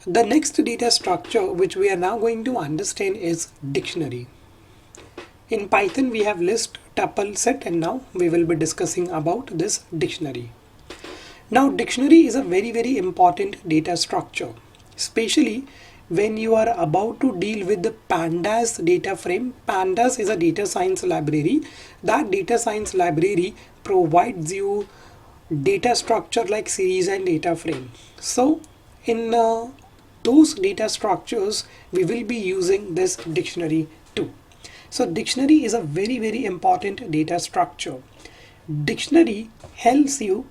The next data structure which we are now going to understand is dictionary. In Python we have list, tuple, set, and now we will be discussing about this dictionary. Now dictionary is a very important data structure, especially when you are about to deal with the pandas data frame. Pandas is a data science library. That data science library provides you data structure like series and data frame. So in those data structures we will be using this dictionary too. So dictionary is a very important data structure. Dictionary helps you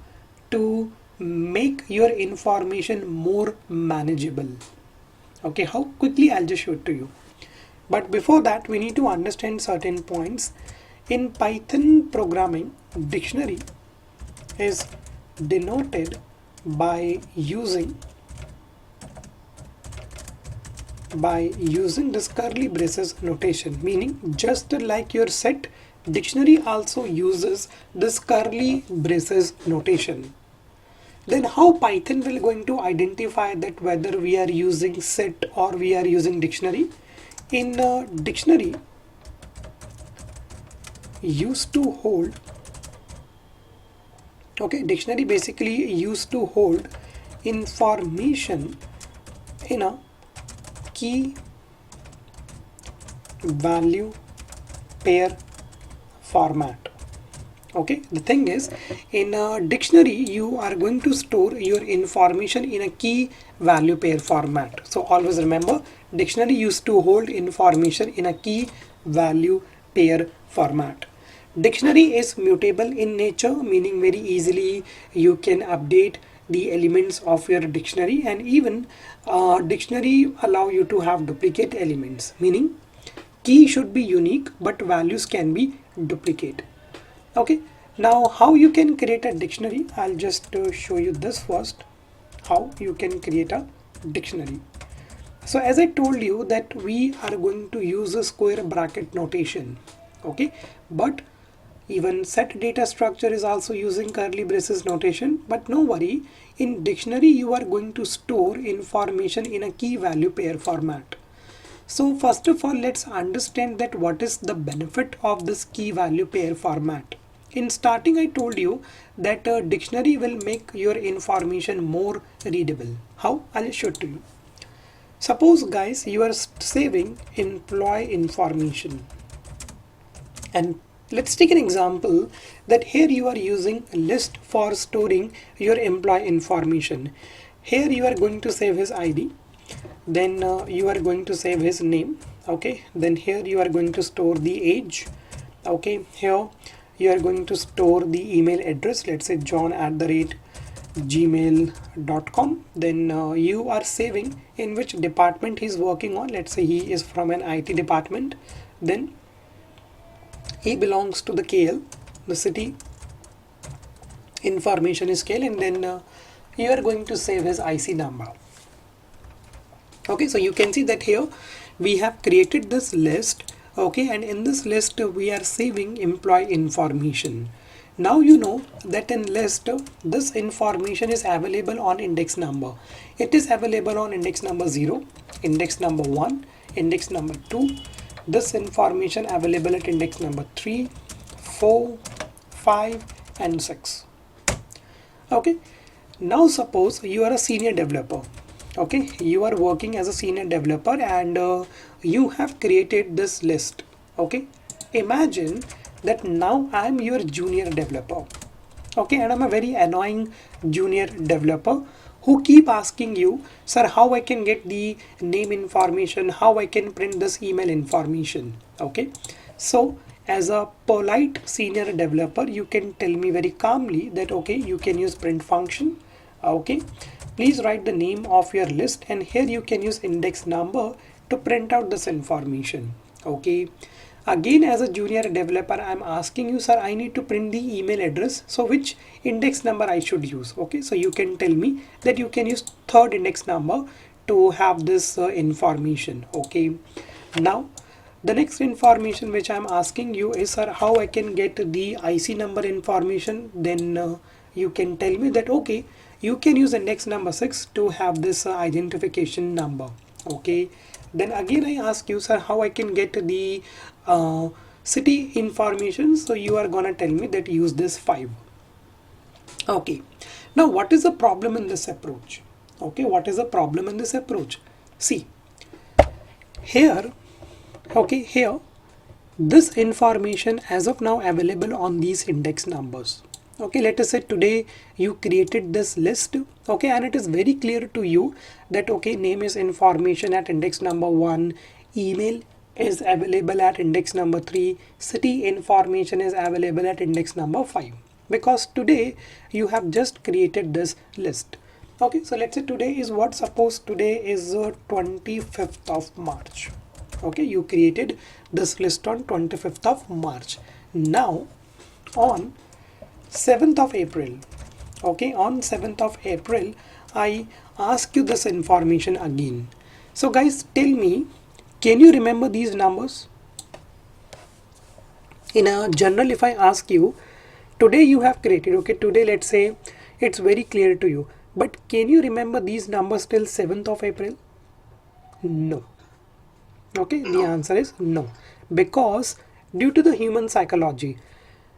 to make your information more manageable. Okay, how quickly I'll just show it to you. But before that we need to understand certain points. In Python programming, dictionary is denoted by using this curly braces notation, meaning just like your set, dictionary also uses this curly braces notation. Then how Python will going to identify that whether we are using set or we are using dictionary? In dictionary used to hold, okay, dictionary basically used to hold information in a key value pair format. Okay, the thing is, in a dictionary you are going to store your information in a key value pair format. So always remember, dictionary used to hold information in a key value pair format. Dictionary is mutable in nature, meaning very easily you can update the elements of your dictionary, and even dictionary allow you to have duplicate elements, meaning key should be unique but values can be duplicate. Okay, now how you can create a dictionary? I'll just show you this first, how you can create a dictionary. So as I told you that we are going to use a square bracket notation, okay, but even set data structure is also using curly braces notation. But no worry, in dictionary you are going to store information in a key value pair format. So first of all, let's understand that what is the benefit of this key value pair format. In starting I told you that a dictionary will make your information more readable. How? I'll show it to you. Suppose guys, you are saving employee information, and let's take an example that here you are using a list for storing your employee information. Here you are going to save his ID, then you are going to save his name, okay, then here you are going to store the age, okay, here you are going to store the email address, let's say john@gmail.com. Then you are saving in which department he's working on, let's say he is from an IT department, then he belongs to the KL, the city information is KL, and then you are going to save his IC number. Okay, so you can see that here we have created this list, okay, and in this list we are saving employee information. Now you know that in list this information is available on index number. It is available on index number 0, index number 1, index number 2. This information available at index number 3, 4, 5 and 6. Okay, now suppose you are a senior developer. Okay, you are working as a senior developer and you have created this list. Okay, imagine that now I am your junior developer, okay, and I'm a very annoying junior developer who keep asking you, sir, how I can get the name information, how I can print this email information. Okay, so as a polite senior developer you can tell me very calmly that okay, you can use print function, okay, please write the name of your list, and here you can use index number to print out this information. Okay, again as a junior developer I'm asking you, sir, I need to print the email address, so which index number I should use? Okay, so you can tell me that you can use third index number to have this information. Okay, now the next information which I'm asking you is, sir, how I can get the IC number information? Then you can tell me that okay, you can use index number 6 to have this identification number. Okay, then again I ask you, sir, how I can get the city information? So you are gonna tell me that use this 5. Okay, now what is the problem in this approach? Okay, what is the problem in this approach? See here, okay, here this information as of now available on these index numbers. Okay, let us say today you created this list, okay, and it is very clear to you that okay, name is information at index number 1, email is available at index number 3, city information is available at index number 5, because today you have just created this list. Okay, so let's say today is what? Suppose today is 25th of March. Okay, you created this list on 25th of March. Now on 7th of April, okay, on 7th of April I ask you this information again. So guys, tell me, can you remember these numbers? In a general, if I ask you, today you have created, okay, today let's say it's very clear to you, but can you remember these numbers till 7th of April? No. Okay, the answer is no, because due to the human psychology,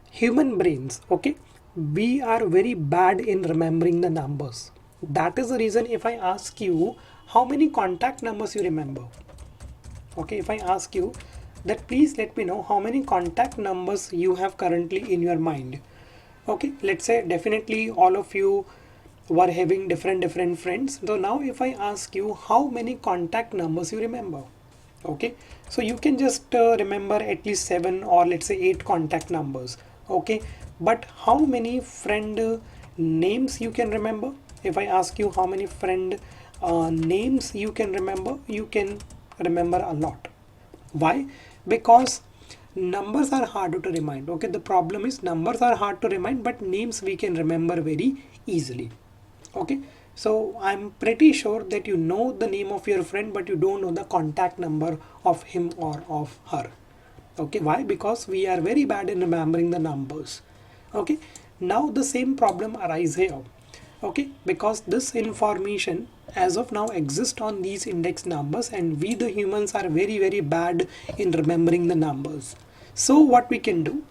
human brains, okay, we are very bad in remembering the numbers. That is the reason if I ask you how many contact numbers you remember, okay, if I ask you that please let me know how many contact numbers you have currently in your mind. Okay, let's say definitely all of you were having different friends. So now if I ask you how many contact numbers you remember, okay, so you can just remember at least 7 or let's say 8 contact numbers. Okay, but how many friend names you can remember? If I ask you how many friend names you can remember a lot. Why? Because numbers are hard to remind. Okay, the problem is numbers are hard to remind, but names we can remember very easily. Okay, so I'm pretty sure that you know the name of your friend, but you don't know the contact number of him or of her. Okay, why? Because we are very bad in remembering the numbers. Okay, now the same problem arises here. Okay, because this information as of now exists on these index numbers, and we the humans are very bad in remembering the numbers. So what we can do?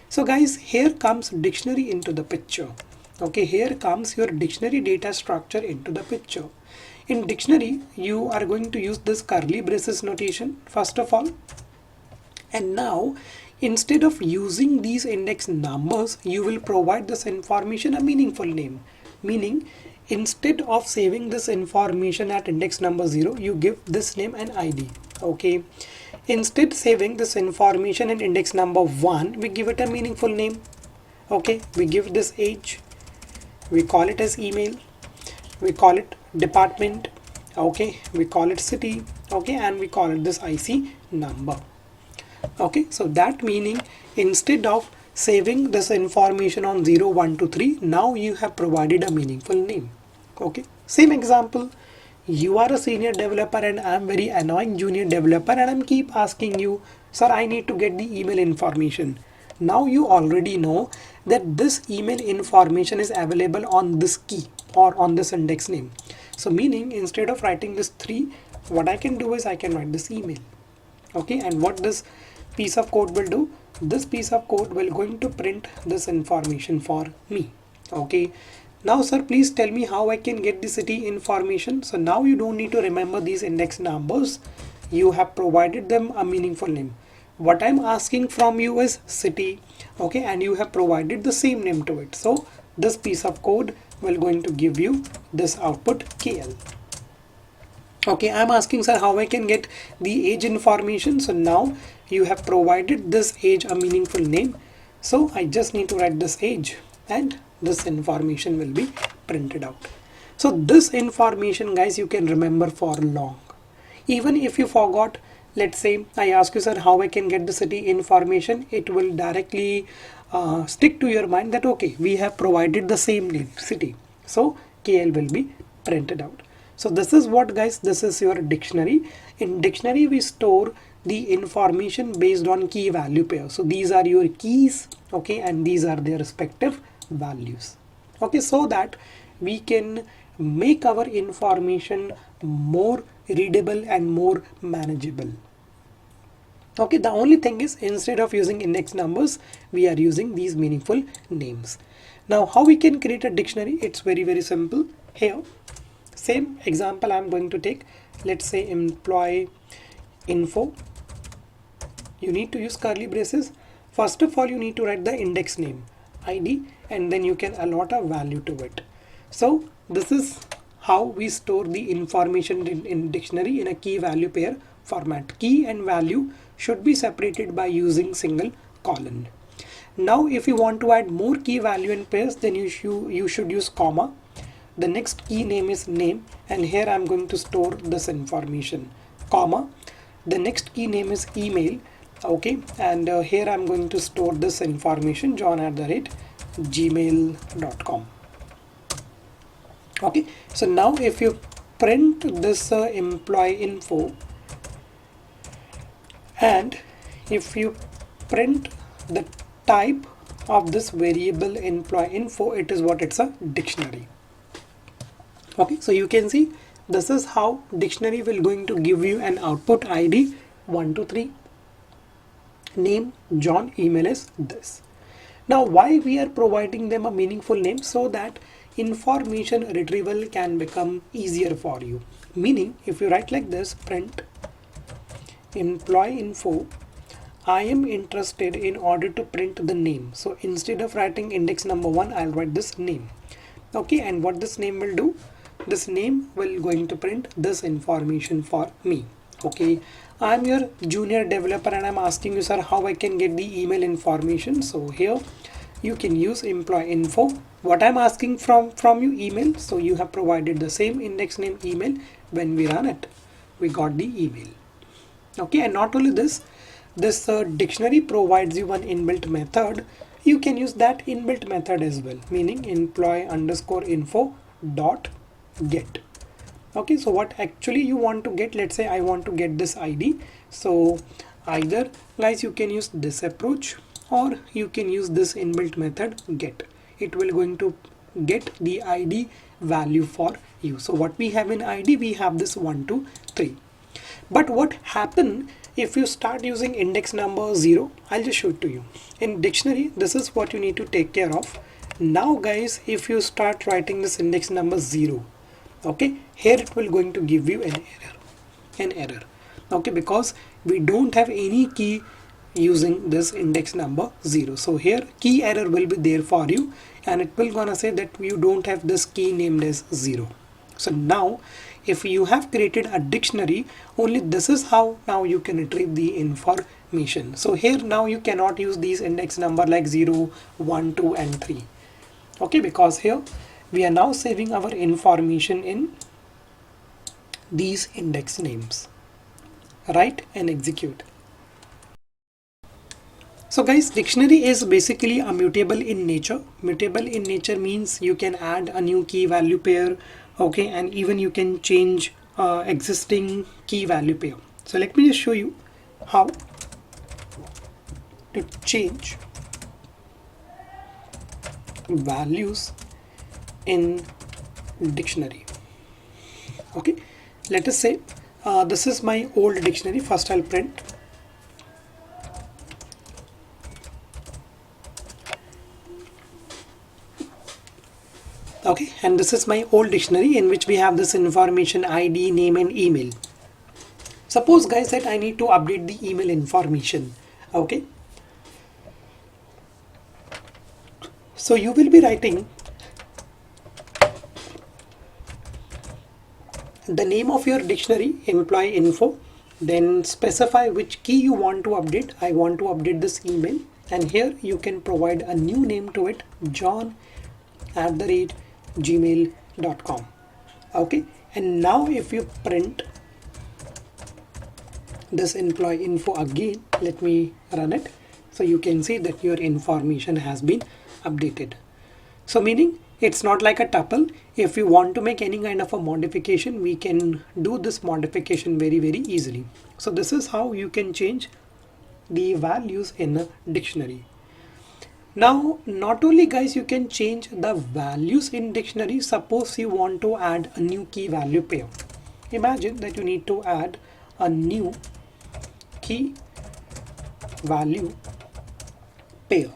So guys, here comes dictionary into the picture. Okay, here comes your dictionary data structure into the picture. In dictionary, you are going to use this curly braces notation first of all. And now, instead of using these index numbers, you will provide this information a meaningful name. Meaning, instead of saving this information at index number 0, you give this name an ID. Okay. Instead saving this information in index number 1, we give it a meaningful name. Okay, we give this age, we call it as email, we call it department, okay, we call it city, okay, and we call it this IC number. Okay, so that meaning instead of saving this information on 0, 1, 2, 3, now you have provided a meaningful name. Okay, same example, you are a senior developer and I am very annoying junior developer, and I'm keep asking you, sir, I need to get the email information. Now you already know that this email information is available on this key or on this index name. So meaning instead of writing this 3, what I can do is I can write this email. Okay, and what this piece of code will do? This piece of code will going to print this information for me. Okay, now sir, please tell me how I can get the city information. So now you don't need to remember these index numbers. You have provided them a meaningful name. What I'm asking from you is city, okay, and you have provided the same name to it. So this piece of code will going to give you this output KL. Okay, I'm asking, sir, how I can get the age information. So now you have provided this age a meaningful name. So I just need to write this age and this information will be printed out. So this information, guys, you can remember for long. Even if you forgot, let's say I ask you, sir, how I can get the city information, it will directly stick to your mind that okay, we have provided the same name, city. So KL will be printed out. So this is what, guys, this is your dictionary. In dictionary we store the information based on key value pair. So these are your keys, okay, and these are their respective values. Okay, so that we can make our information more readable and more manageable. Okay, the only thing is, instead of using index numbers, we are using these meaningful names. Now, how we can create a dictionary? It's very simple. Here, same example I'm going to take. Let's say employee info. You need to use curly braces. First of all, you need to write the index name, ID, and then you can allot a value to it. So this is how we store the information in dictionary in a key value pair format. Key and value should be separated by using single colon. Now if you want to add more key value and pairs, then you should use comma. The next key name is name, and here I'm going to store this information, comma. The next key name is email, okay, and here I'm going to store this information, john@gmail.com. Okay, so now if you print this employee info, and if you print the type of this variable employee info, it is what? It's a dictionary. Okay, so you can see this is how dictionary will going to give you an output ID 1 2 3, name John, email is this. Now why we are providing them a meaningful name? So that information retrieval can become easier for you. Meaning if you write like this, print employee info, I am interested in order to print the name. So instead of writing index number 1, I'll write this name. Okay, and what this name will do? This name will going to print this information for me. Okay, I'm your junior developer and I'm asking you, sir, how I can get the email information. So here you can use employee info. What I'm asking from you, email. So you have provided the same index name email. When we run it, we got the email. Okay, and not only this, this dictionary provides you one inbuilt method. You can use that inbuilt method as well, meaning employee_info dot get. Okay, so what actually you want to get? Let's say I want to get this ID. So either guys you can use this approach or you can use this inbuilt method get. It will going to get the ID value for you. So what we have in ID, we have this 1 2 3. But what happen if you start using index number 0? I'll just show it to you. In dictionary, this is what you need to take care of. Now guys, if you start writing this index number 0, okay, here it will going to give you an error, okay, because we don't have any key using this index number 0. So here key error will be there for you, and it will gonna say that you don't have this key named as 0. So now if you have created a dictionary, only this is how now you can retrieve the information. So here now you cannot use these index number like 0 1 2 and 3, okay, because here we are now saving our information in these index names. Write and execute. So guys, dictionary is basically a mutable in nature. Mutable in nature means you can add a new key value pair, okay, and even you can change existing key value pair. So let me just show you how to change values in dictionary. Okay, let us say this is my old dictionary. First I'll print okay, and this is my old dictionary in which we have this information ID, name and email. Suppose guys that I need to update the email information. Okay, so you will be writing the name of your dictionary, employee info, then specify which key you want to update. I want to update this email, and here you can provide a new name to it, john@gmail.com. okay, and now if you print this employee info again, let me run it, so you can see that your information has been updated. So meaning it's not like a tuple. If you want to make any kind of a modification, we can do this modification very easily. So this is how you can change the values in a dictionary. Now, not only guys, you can change the values in dictionary. Suppose you want to add a new key value pair. Imagine that you need to add a new key value pair.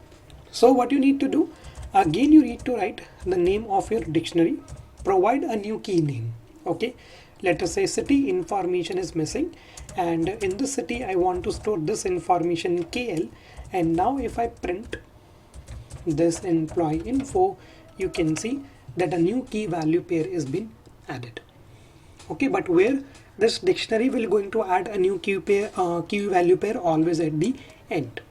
So what you need to do, again you need to write the name of your dictionary, provide a new key name. Okay, let us say city information is missing, and in the city I want to store this information in KL. And now if I print this employee info, you can see that a new key value pair is been added. Okay, but where this dictionary will going to add a new key value pair always at the end.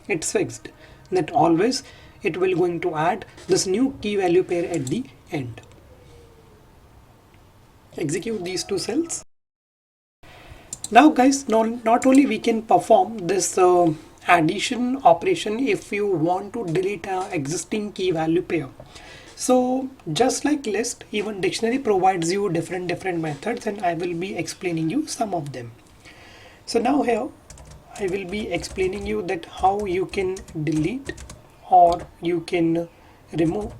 It's fixed that always it will going to add this new key value pair at the end. Execute these two cells. Now guys, not only we can perform this addition operation if you want to delete a existing key value pair. So just like list, even dictionary provides you different methods, and I will be explaining you some of them. So now here I will be explaining you that how you can delete or you can remove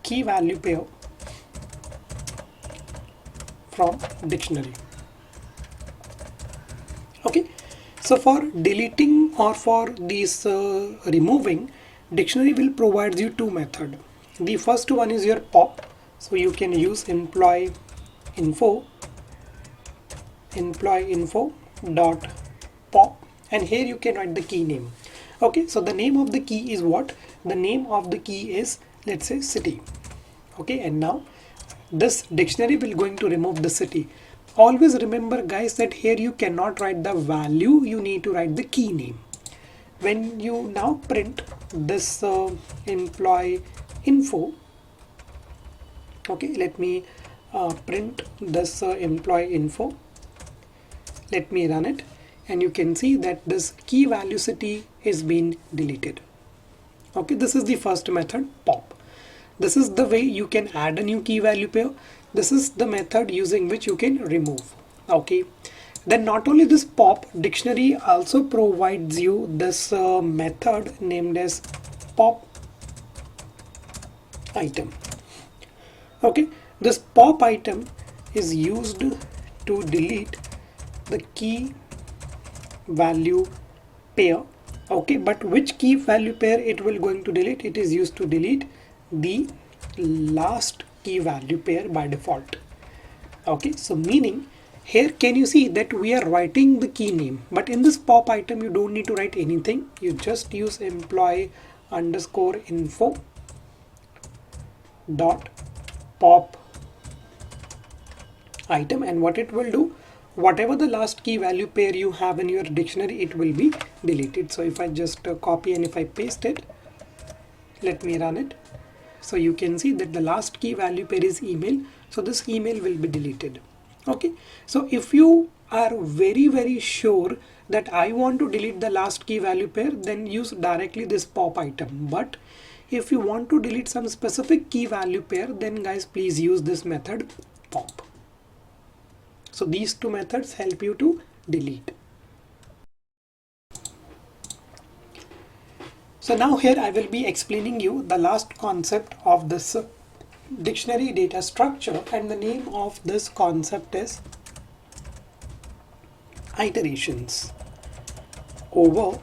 key value pair from dictionary. Okay, so for deleting or for this removing, dictionary will provide you two methods. The first one is your pop. So you can use employee info dot pop, and here you can write the key name. Okay, so the name of the key is what? The name of the key is, let's say, city. Okay, and now this dictionary will going to remove the city. Always remember guys that here you cannot write the value, you need to write the key name. When you now print this employee info, okay, let me print this employee info. Let me run it, and you can see that this key value city is being deleted. Okay, this is the first method, pop. This is the way you can add a new key value pair. This is the method using which you can remove. Okay, then not only this pop, dictionary also provides you this method named as pop item. Okay, this pop item is used to delete the key value pair. Okay, but which key value pair it will going to delete? It is used to delete the last key value pair by default. Okay, so meaning here can you see that we are writing the key name, but in this pop item you don't need to write anything. You just use employee underscore info dot pop item, and what it will do, whatever the last key value pair you have in your dictionary, it will be deleted. So if I just copy and if I paste it, let me run it. So you can see that the last key value pair is email, so this email will be deleted. Okay, so if you are very sure that I want to delete the last key value pair, then use directly this pop item. But if you want to delete some specific key value pair, then guys please use this method pop. So these two methods help you to delete. So now here I will be explaining you the last concept of this dictionary data structure, and the name of this concept is iterations over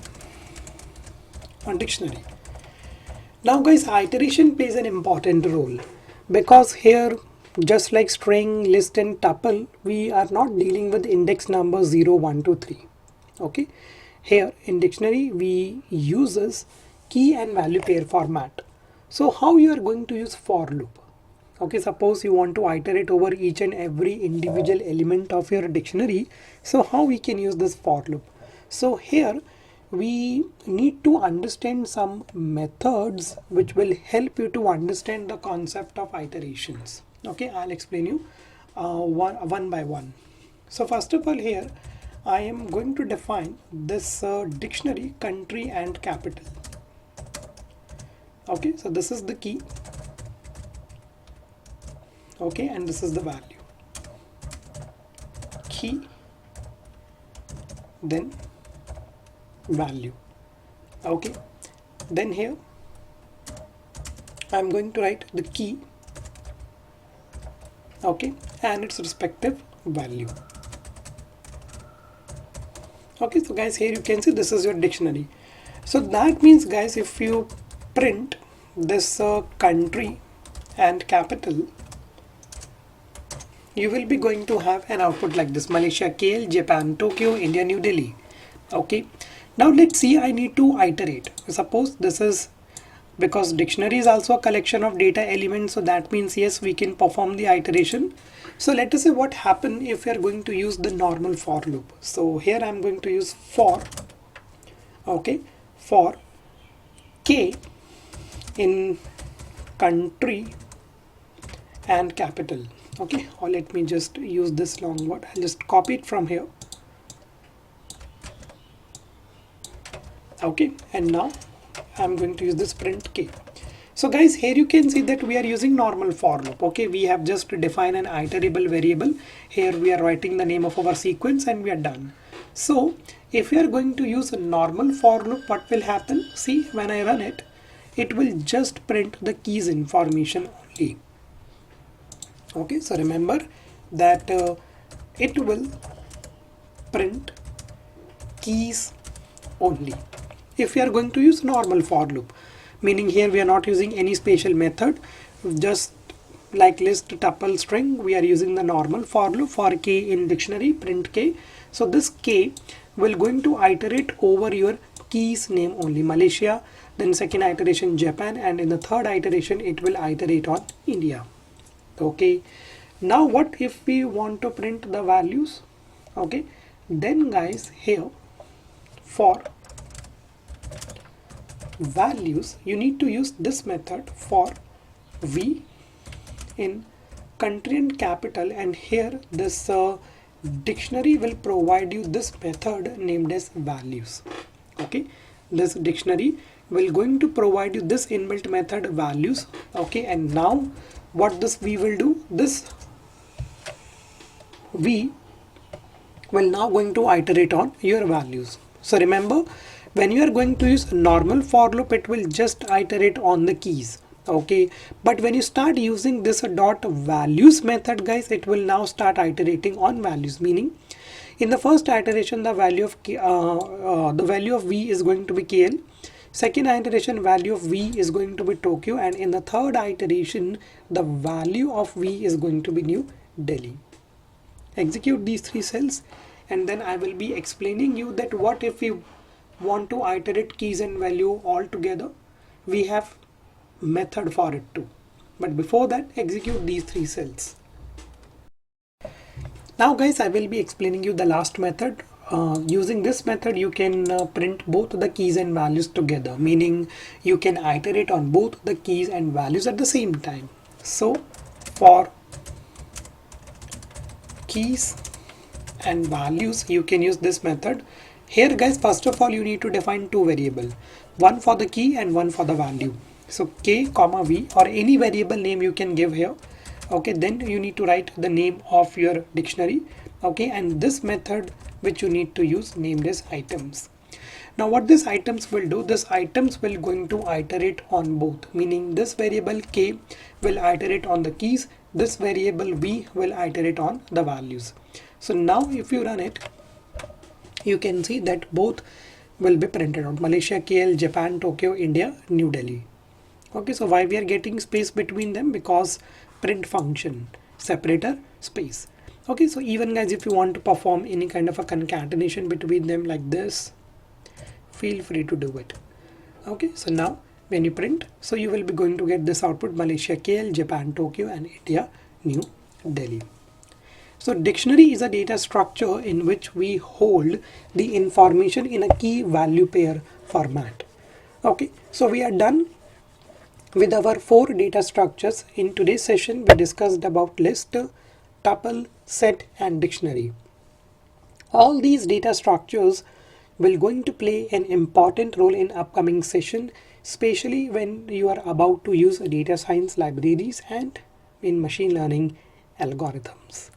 a dictionary. Now guys, iteration plays an important role, because here just like string, list and tuple, we are not dealing with index number 0, 1, 2, 3. Okay, here in dictionary we uses key and value pair format. So how you are going to use for loop? Okay, suppose you want to iterate over each and every individual element of your dictionary. So how we can use this for loop? So here we need to understand some methods which will help you to understand the concept of iterations. Okay, I'll explain you one by one. So first of all, here I am going to define this dictionary country and capital. Okay, so this is the key. Okay, and this is the value. Key, then value. Okay, Then here I'm going to write the key, okay, and its respective value. Okay, so guys, here you can see this is your dictionary. So that means, guys, if you print this country and capital, you will be going to have an output like this: Malaysia KL, Japan Tokyo, India New Delhi. Okay, now let's see, I need to iterate. Suppose this is, because dictionary is also a collection of data elements, so that means yes, we can perform the iteration. So let us say what happen if we are going to use the normal for loop. So here I'm going to use for, okay, for k in country and capital. Okay, or let me just use this long word. I'll just copy it from here. Okay, and now I'm going to use this print k. So guys, here you can see that we are using normal for loop. Okay, we have just defined an iterable variable. Here we are writing the name of our sequence and we are done. So if we are going to use a normal for loop, what will happen? See, when I run it, it will just print the keys information only. Okay, so remember that it will print keys only if we are going to use normal for loop, meaning here we are not using any special method, just like list, tuple, string, we are using the normal for loop for k in dictionary, print k. So this k will going to iterate over your keys name only, Malaysia, then second iteration Japan, and in the third iteration it will iterate on India. Okay, now what if we want to print the values? Okay, then guys, here for values you need to use this method for v in country and capital, and here this dictionary will provide you this method named as values. Okay, this dictionary will going to provide you this inbuilt method values. Okay, and now what this v will do, this v will now going to iterate on your values. So remember, when you are going to use normal for loop, it will just iterate on the keys. Okay, but when you start using this dot values method, guys, it will now start iterating on values, meaning in the first iteration the value of v is going to be KL, second iteration value of v is going to be Tokyo, and in the third iteration the value of v is going to be New Delhi. Execute these three cells and then I will be explaining you that what if we want to iterate keys and value all together. We have method for it too, but before that execute these three cells. Now guys, I will be explaining you the last method. Using this method you can print both the keys and values together, meaning you can iterate on both the keys and values at the same time. So for keys and values you can use this method. Here guys, first of all you need to define two variables, one for the key and one for the value. So k comma v, or any variable name you can give here. Okay, then you need to write the name of your dictionary. Okay, and this method which you need to use named as items. Now what this items will do, this items will going to iterate on both, meaning this variable k will iterate on the keys, this variable v will iterate on the values. So now if you run it, you can see that both will be printed out: Malaysia KL, Japan Tokyo, India New Delhi. Okay, so why we are getting space between them? Because print function, separator, space. Okay, so even guys, if you want to perform any kind of a concatenation between them like this, feel free to do it. Okay, so now when you print, so you will be going to get this output: Malaysia KL, Japan Tokyo, and India New Delhi. So dictionary is a data structure in which we hold the information in a key value pair format. Okay, so we are done with our 4 data structures. In today's session we discussed about list, tuple, set and dictionary. All these data structures will going to play an important role in upcoming session, especially when you are about to use data science libraries and in machine learning algorithms.